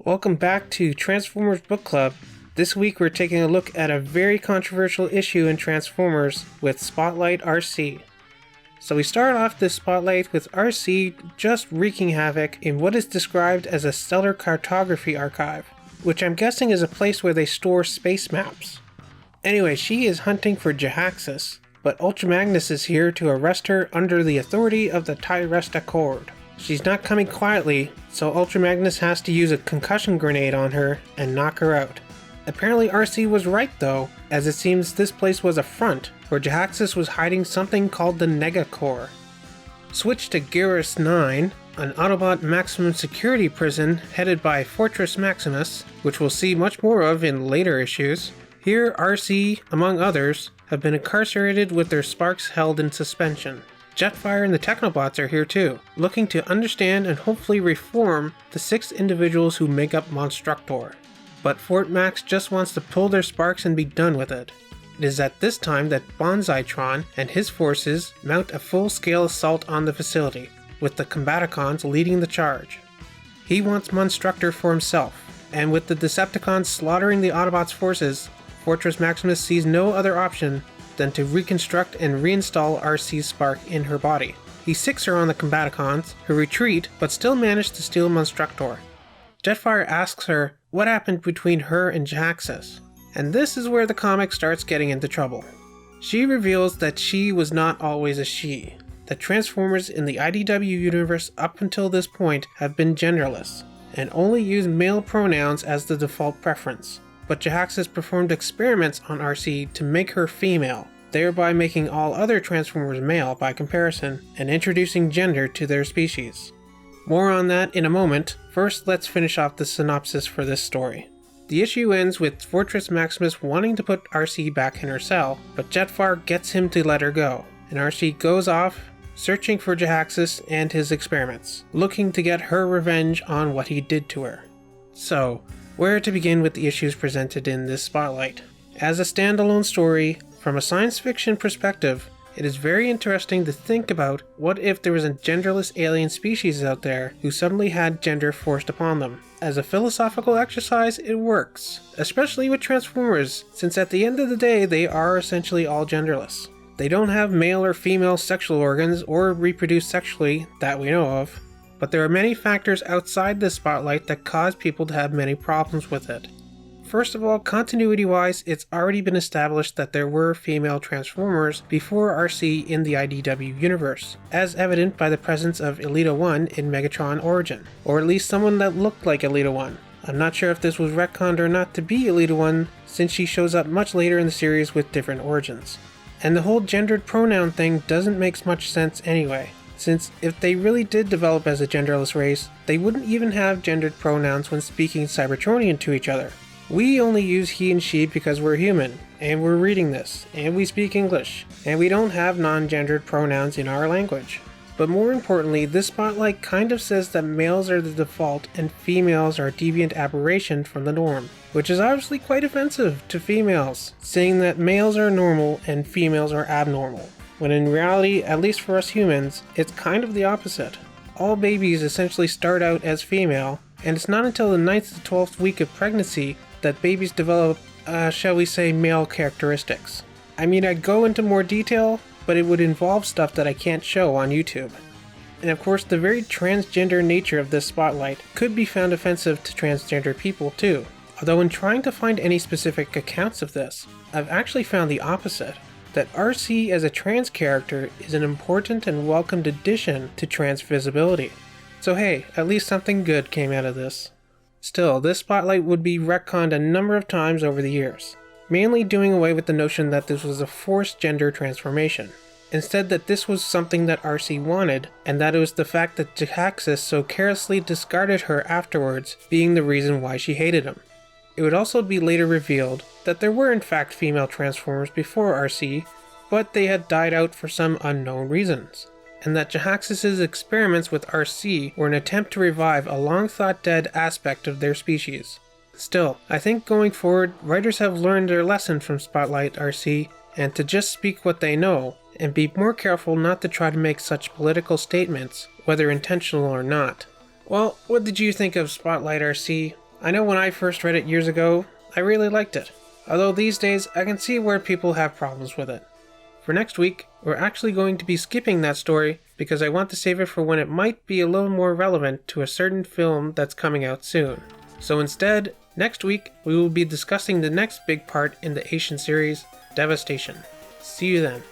Welcome back to Transformers Book Club. This week we're taking a look at a very controversial issue in Transformers with Spotlight Arcee. So we start off this spotlight with Arcee just wreaking havoc in what is described as a stellar cartography archive, which I'm guessing is a place where they store space maps. Anyway, she is hunting for Jhaxus, but Ultra Magnus is here to arrest her under the authority of the Tyrest Accord. She's not coming quietly, so Ultra Magnus has to use a concussion grenade on her and knock her out. Apparently Arcee was right though, as it seems this place was a front where Jhaxus was hiding something called the Negacore. Switch to Gyarus 9, an Autobot maximum security prison headed by Fortress Maximus, which we'll see much more of in later issues. Here Arcee, among others, have been incarcerated with their sparks held in suspension. Jetfire and the Technobots are here too, looking to understand and hopefully reform the 6 individuals who make up Monstructor. But Fort Max just wants to pull their sparks and be done with it. It is at this time that Bonzaitron and his forces mount a full-scale assault on the facility, with the Combaticons leading the charge. He wants Monstructor for himself, and with the Decepticons slaughtering the Autobots' forces, Fortress Maximus sees no other option than to reconstruct and reinstall Arcee's spark in her body. He sicks her on the Combaticons, who retreat but still manage to steal Monstructor. Jetfire asks her what happened between her and Jhaxus, and this is where the comic starts getting into trouble. She reveals that she was not always a she, that Transformers in the IDW universe up until this point have been genderless, and only use male pronouns as the default preference. But Jhaxus performed experiments on Arcee to make her female, thereby making all other Transformers male by comparison, and introducing gender to their species. More on that in a moment. First, let's finish off the synopsis for this story. The issue ends with Fortress Maximus wanting to put Arcee back in her cell, but Jetfire gets him to let her go, and Arcee goes off, searching for Jhaxus and his experiments, looking to get her revenge on what he did to her. So, where to begin with the issues presented in this spotlight? As a standalone story, from a science fiction perspective, it is very interesting to think about what if there was a genderless alien species out there who suddenly had gender forced upon them. As a philosophical exercise, it works, especially with Transformers, since at the end of the day they are essentially all genderless. They don't have male or female sexual organs or reproduce sexually that we know of. But there are many factors outside this spotlight that cause people to have many problems with it. First of all, continuity-wise, it's already been established that there were female Transformers before Arcee in the IDW universe, as evident by the presence of Elita 1 in Megatron Origin, or at least someone that looked like Elita 1. I'm not sure if this was retconned or not to be Elita 1, since she shows up much later in the series with different origins. And the whole gendered pronoun thing doesn't make much sense anyway, since if they really did develop as a genderless race, they wouldn't even have gendered pronouns when speaking Cybertronian to each other. We only use he and she because we're human, and we're reading this, and we speak English, and we don't have non-gendered pronouns in our language. But more importantly, this spotlight kind of says that males are the default and females are a deviant aberration from the norm, which is obviously quite offensive to females, saying that males are normal and females are abnormal. When in reality, at least for us humans, it's kind of the opposite. All babies essentially start out as female, and it's not until the 9th to 12th week of pregnancy that babies develop, shall we say, male characteristics. I mean, I'd go into more detail, but it would involve stuff that I can't show on YouTube. And of course, the very transgender nature of this spotlight could be found offensive to transgender people too. Although in trying to find any specific accounts of this, I've actually found the opposite. That Arcee as a trans character is an important and welcomed addition to trans visibility. So hey, at least something good came out of this. Still, this spotlight would be retconned a number of times over the years, mainly doing away with the notion that this was a forced gender transformation. Instead, that this was something that Arcee wanted, and that it was the fact that Jhaxus so carelessly discarded her afterwards being the reason why she hated him. It would also be later revealed that there were in fact female Transformers before Arcee, but they had died out for some unknown reasons, and that Jhaxus' experiments with Arcee were an attempt to revive a long-thought-dead aspect of their species. Still, I think going forward, writers have learned their lesson from Spotlight Arcee, and to just speak what they know, and be more careful not to try to make such political statements, whether intentional or not. Well, what did you think of Spotlight Arcee? I know when I first read it years ago, I really liked it, although these days I can see where people have problems with it. For next week, we're actually going to be skipping that story because I want to save it for when it might be a little more relevant to a certain film that's coming out soon. So instead, next week we will be discussing the next big part in the Asian series, Devastation. See you then.